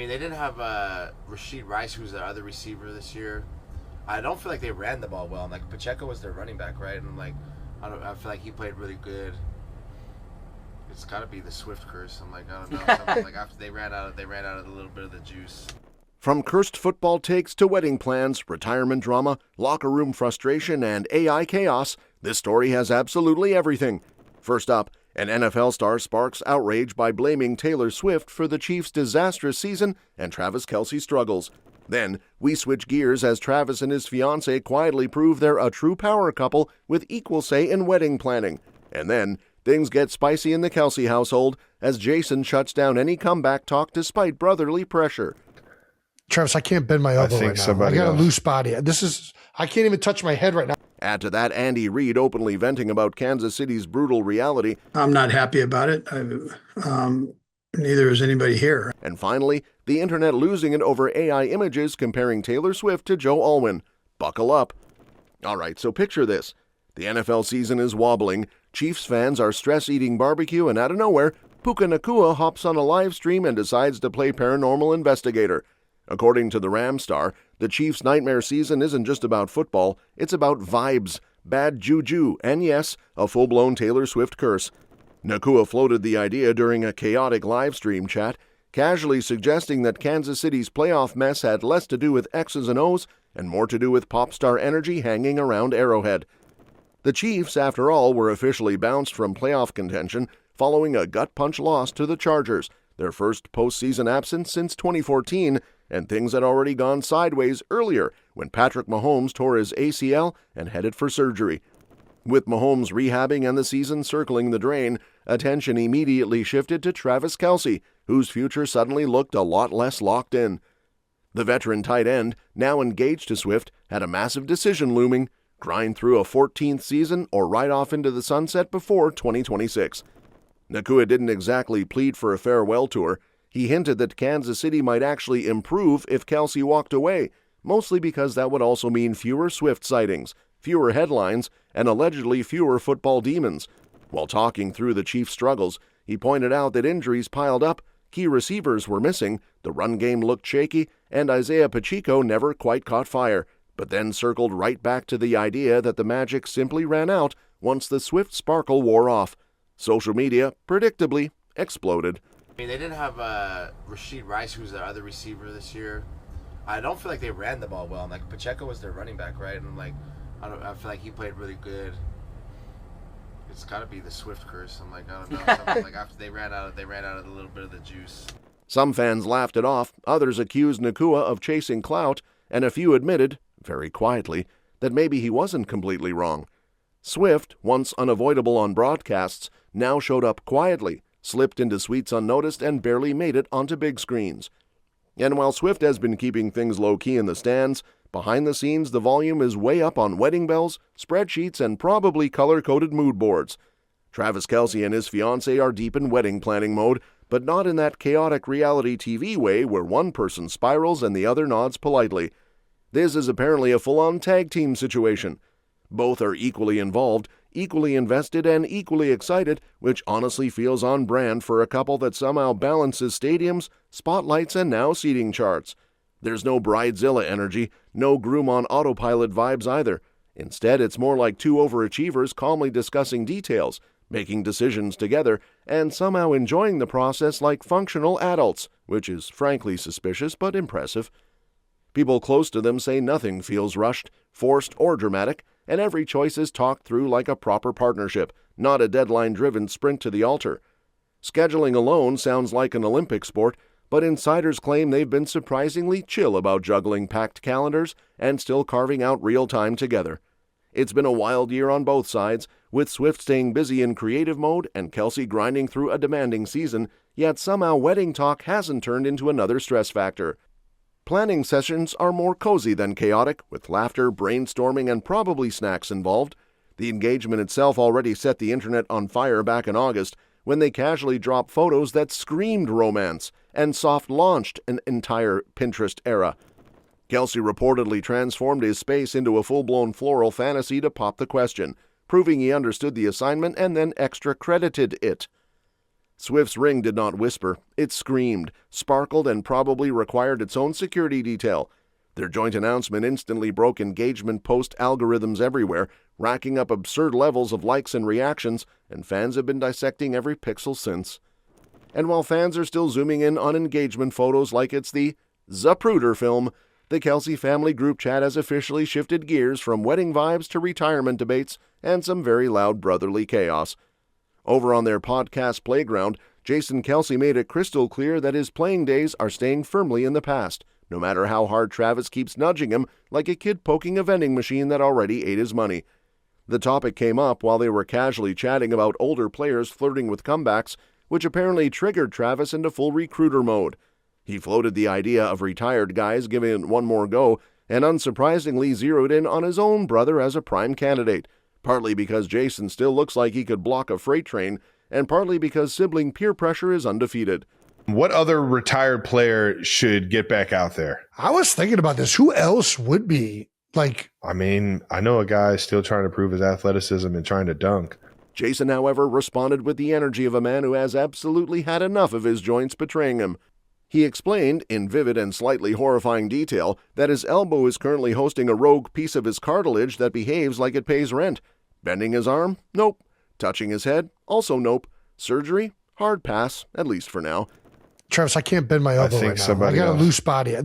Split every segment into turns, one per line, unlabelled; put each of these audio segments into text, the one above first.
mean, they didn't have Rashid Rice, who's the other receiver this year. I don't feel like they ran the ball well. And, like, Pacheco was their running back, right? And like, I feel like he played really good. It's got to be the Swift curse. I'm like, I don't know. Something like after they ran out of a little bit of the juice.
From cursed football takes to wedding plans, retirement drama, locker room frustration, and AI chaos, this story has absolutely everything. First up, an NFL star sparks outrage by blaming Taylor Swift for the Chiefs' disastrous season and Travis Kelce struggles. Then, we switch gears as Travis and his fiancée quietly prove they're a true power couple with equal say in wedding planning. And then, things get spicy in the Kelce household as Jason shuts down any comeback talk despite brotherly pressure.
Travis, I can't bend my elbow right now. I got a loose body. I can't even touch my head right now.
Add to that Andy Reid openly venting about Kansas City's brutal reality.
I'm not happy about it. Neither is anybody here.
And finally, the internet losing it over AI images comparing Taylor Swift to Joe Alwyn. Buckle up. All right, so picture this. The NFL season is wobbling. Chiefs fans are stress-eating barbecue, and out of nowhere, Puka Nacua hops on a live stream and decides to play paranormal investigator. According to the Ram star, the Chiefs' nightmare season isn't just about football, it's about vibes, bad juju, and yes, a full-blown Taylor Swift curse. Nacua floated the idea during a chaotic live stream chat, casually suggesting that Kansas City's playoff mess had less to do with X's and O's and more to do with pop star energy hanging around Arrowhead. The Chiefs, after all, were officially bounced from playoff contention following a gut-punch loss to the Chargers, their first postseason absence since 2014, and things had already gone sideways earlier when Patrick Mahomes tore his ACL and headed for surgery. With Mahomes rehabbing and the season circling the drain, attention immediately shifted to Travis Kelce, whose future suddenly looked a lot less locked in. The veteran tight end, now engaged to Swift, had a massive decision looming: grind through a 14th season or ride off into the sunset before 2026. Nacua didn't exactly plead for a farewell tour. He hinted that Kansas City might actually improve if Kelce walked away, mostly because that would also mean fewer Swift sightings, fewer headlines, and allegedly fewer football demons. While talking through the Chiefs' struggles, he pointed out that injuries piled up, key receivers were missing, the run game looked shaky, and Isaiah Pacheco never quite caught fire, but then circled right back to the idea that the magic simply ran out once the Swift sparkle wore off. Social media, predictably, exploded.
I mean, they didn't have Rashid Rice, who's the other receiver this year. I don't feel like they ran the ball well. And, like, Pacheco was their running back, right? And like, I feel like he played really good. It's got to be the Swift curse. I'm like, I don't know. Something like after they ran out of a little bit of the juice.
Some fans laughed it off. Others accused Nacua of chasing clout, and a few admitted, very quietly, that maybe he wasn't completely wrong. Swift, once unavoidable on broadcasts, now showed up quietly, slipped into suites unnoticed, and barely made it onto big screens. And while Swift has been keeping things low-key in the stands, behind the scenes the volume is way up on wedding bells, spreadsheets, and probably color-coded mood boards. Travis Kelce and his fiancée are deep in wedding planning mode, but not in that chaotic reality TV way where one person spirals and the other nods politely. This is apparently a full-on tag team situation. Both are equally involved, equally invested, and equally excited, which honestly feels on brand for a couple that somehow balances stadiums, spotlights, and now seating charts. There's no bridezilla energy, no groom on autopilot vibes either. Instead, it's more like two overachievers calmly discussing details, making decisions together, and somehow enjoying the process like functional adults, which is frankly suspicious but impressive. People close to them say nothing feels rushed, forced, or dramatic, and every choice is talked through like a proper partnership, not a deadline-driven sprint to the altar. Scheduling alone sounds like an Olympic sport, but insiders claim they've been surprisingly chill about juggling packed calendars and still carving out real time together. It's been a wild year on both sides, with Swift staying busy in creative mode and Kelce grinding through a demanding season, yet somehow wedding talk hasn't turned into another stress factor. Planning sessions are more cozy than chaotic, with laughter, brainstorming, and probably snacks involved. The engagement itself already set the internet on fire back in August, when they casually dropped photos that screamed romance and soft-launched an entire Pinterest era. Kelce reportedly transformed his space into a full-blown floral fantasy to pop the question, proving he understood the assignment and then extra-credited it. Swift's ring did not whisper. It screamed, sparkled, and probably required its own security detail. Their joint announcement instantly broke engagement post algorithms everywhere, racking up absurd levels of likes and reactions, and fans have been dissecting every pixel since. And while fans are still zooming in on engagement photos like it's the Zapruder film, the Kelce family group chat has officially shifted gears from wedding vibes to retirement debates and some very loud brotherly chaos. Over on their podcast playground, Jason Kelce made it crystal clear that his playing days are staying firmly in the past, no matter how hard Travis keeps nudging him like a kid poking a vending machine that already ate his money. The topic came up while they were casually chatting about older players flirting with comebacks, which apparently triggered Travis into full recruiter mode. He floated the idea of retired guys giving it one more go, and unsurprisingly zeroed in on his own brother as a prime candidate, partly because Jason still looks like he could block a freight train, and partly because sibling peer pressure is undefeated.
What other retired player should get back out there?
I was thinking about this. Who else would be like?
I mean, I know a guy still trying to prove his athleticism and trying to dunk.
Jason, however, responded with the energy of a man who has absolutely had enough of his joints betraying him. He explained, in vivid and slightly horrifying detail, that his elbow is currently hosting a rogue piece of his cartilage that behaves like it pays rent. Bending his arm? Nope. Touching his head? Also nope. Surgery? Hard pass, at least for now.
Travis, I can't bend my elbow right now. I got a loose body.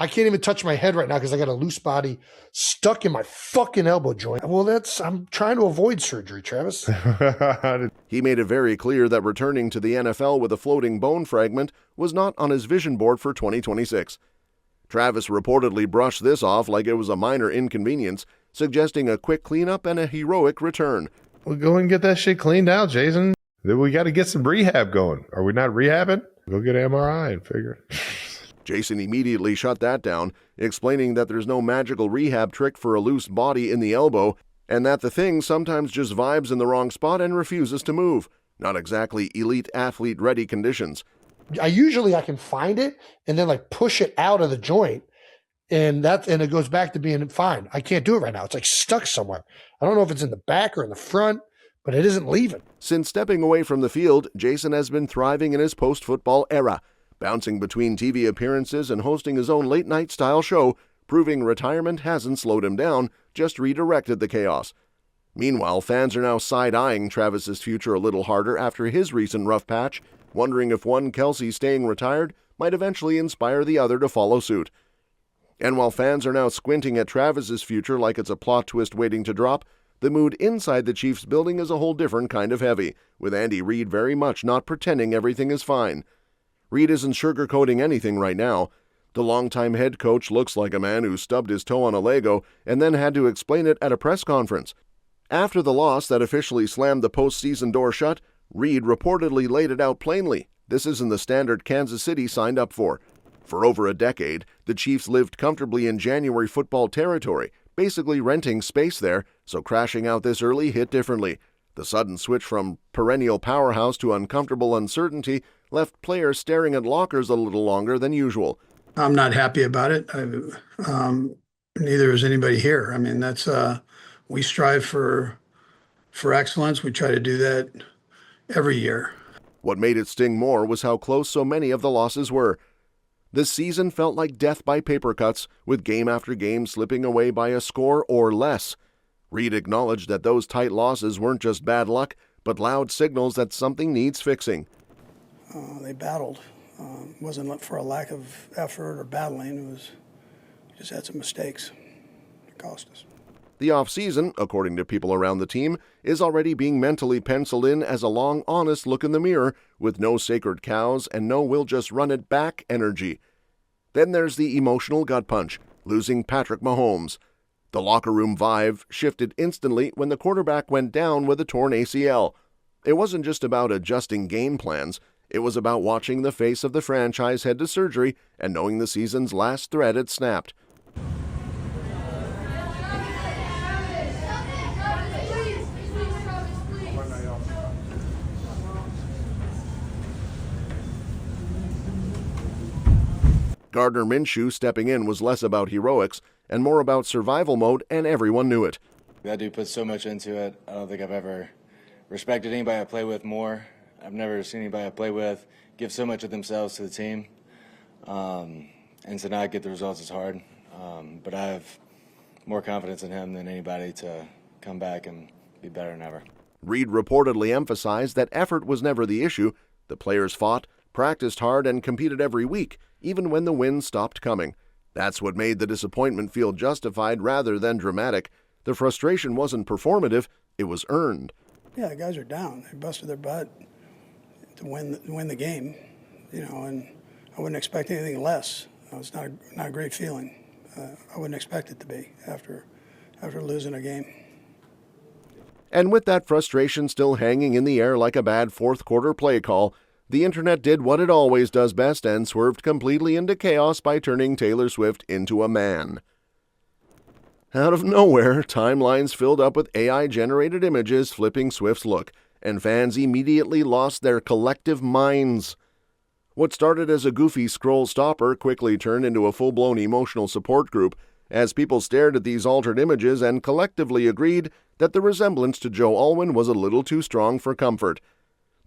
I can't even touch my head right now because I got a loose body stuck in my fucking elbow joint. Well, I'm trying to avoid surgery, Travis.
He made it very clear that returning to the NFL with a floating bone fragment was not on his vision board for 2026. Travis reportedly brushed this off like it was a minor inconvenience, suggesting a quick cleanup and a heroic return.
Well, go and get that shit cleaned out, Jason. Then we got to get some rehab going. Are we not rehabbing? Go get an MRI and figure.
Jason immediately shut that down, explaining that there's no magical rehab trick for a loose body in the elbow, and that the thing sometimes just vibes in the wrong spot and refuses to move. Not exactly elite athlete-ready conditions.
I can find it and then push it out of the joint, and it goes back to being fine. I can't do it right now. It's stuck somewhere. I don't know if it's in the back or in the front, but it isn't leaving.
Since stepping away from the field, Jason has been thriving in his post-football era, bouncing between TV appearances and hosting his own late-night style show, proving retirement hasn't slowed him down, just redirected the chaos. Meanwhile, fans are now side-eyeing Travis's future a little harder after his recent rough patch, wondering if one Kelce staying retired might eventually inspire the other to follow suit. And while fans are now squinting at Travis's future like it's a plot twist waiting to drop, the mood inside the Chiefs building is a whole different kind of heavy, with Andy Reid very much not pretending everything is fine. Reid isn't sugarcoating anything right now. The longtime head coach looks like a man who stubbed his toe on a Lego and then had to explain it at a press conference. After the loss that officially slammed the postseason door shut, Reid reportedly laid it out plainly. This isn't the standard Kansas City signed up for. For over a decade, the Chiefs lived comfortably in January football territory, basically renting space there, so crashing out this early hit differently. The sudden switch from perennial powerhouse to uncomfortable uncertainty left players staring at lockers a little longer than usual.
I'm not happy about it. Neither is anybody here. I mean, we strive for excellence. We try to do that every year.
What made it sting more was how close so many of the losses were. This season felt like death by paper cuts, with game after game slipping away by a score or less. Reid acknowledged that those tight losses weren't just bad luck, but loud signals that something needs fixing.
They battled. It wasn't for a lack of effort or battling. Just had some mistakes. It cost us.
The offseason, according to people around the team, is already being mentally penciled in as a long, honest look in the mirror, with no sacred cows and no we'll just run it back energy. Then there's the emotional gut punch, losing Patrick Mahomes. The locker room vibe shifted instantly when the quarterback went down with a torn ACL. It wasn't just about adjusting game plans. It was about watching the face of the franchise head to surgery and knowing the season's last thread had snapped. Gardner Minshew stepping in was less about heroics and more about survival mode, and everyone knew it.
That dude put so much into it. I don't think I've ever respected anybody I play with more. I've never seen anybody I play with give so much of themselves to the team. And to not get the results is hard. But I have more confidence in him than anybody to come back and be better than ever.
Reid reportedly emphasized that effort was never the issue. The players fought, practiced hard, and competed every week, even when the wins stopped coming. That's what made the disappointment feel justified rather than dramatic. The frustration wasn't performative, it was earned.
Yeah, the guys are down. They busted their butt to win the game, and I wouldn't expect anything less. It's not a great feeling. I wouldn't expect it to be after losing a game.
And with that frustration still hanging in the air like a bad fourth-quarter play call, the internet did what it always does best and swerved completely into chaos by turning Taylor Swift into a man. Out of nowhere, timelines filled up with AI-generated images flipping Swift's look, and fans immediately lost their collective minds. What started as a goofy scroll stopper quickly turned into a full-blown emotional support group as people stared at these altered images and collectively agreed that the resemblance to Joe Alwyn was a little too strong for comfort.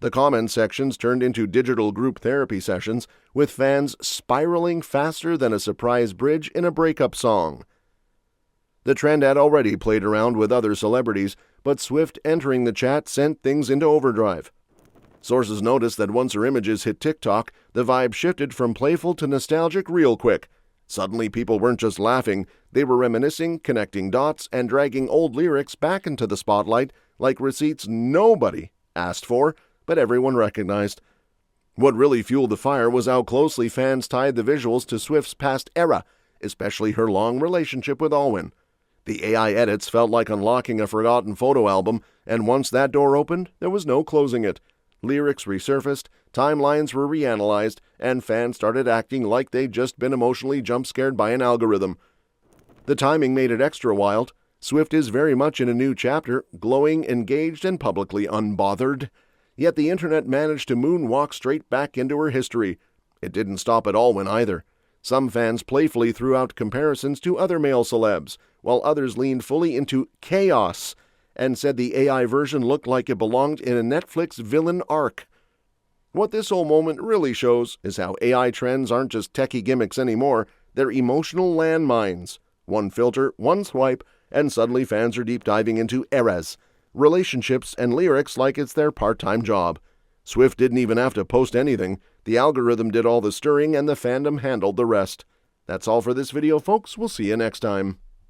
The comment sections turned into digital group therapy sessions, with fans spiraling faster than a surprise bridge in a breakup song. The trend had already played around with other celebrities, but Swift entering the chat sent things into overdrive. Sources noticed that once her images hit TikTok, the vibe shifted from playful to nostalgic real quick. Suddenly people weren't just laughing, they were reminiscing, connecting dots, and dragging old lyrics back into the spotlight like receipts nobody asked for, but everyone recognized. What really fueled the fire was how closely fans tied the visuals to Swift's past era, especially her long relationship with Alwyn. The AI edits felt like unlocking a forgotten photo album, and once that door opened, there was no closing it. Lyrics resurfaced, timelines were reanalyzed, and fans started acting like they'd just been emotionally jump-scared by an algorithm. The timing made it extra wild. Swift is very much in a new chapter, glowing, engaged, and publicly unbothered. Yet the internet managed to moonwalk straight back into her history. It didn't stop at Alwyn either. Some fans playfully threw out comparisons to other male celebs, while others leaned fully into chaos and said the AI version looked like it belonged in a Netflix villain arc. What this whole moment really shows is how AI trends aren't just techie gimmicks anymore, they're emotional landmines. One filter, one swipe, and suddenly fans are deep diving into eras, relationships, and lyrics like it's their part-time job. Swift didn't even have to post anything. The algorithm did all the stirring and the fandom handled the rest. That's all for this video, folks. We'll see you next time.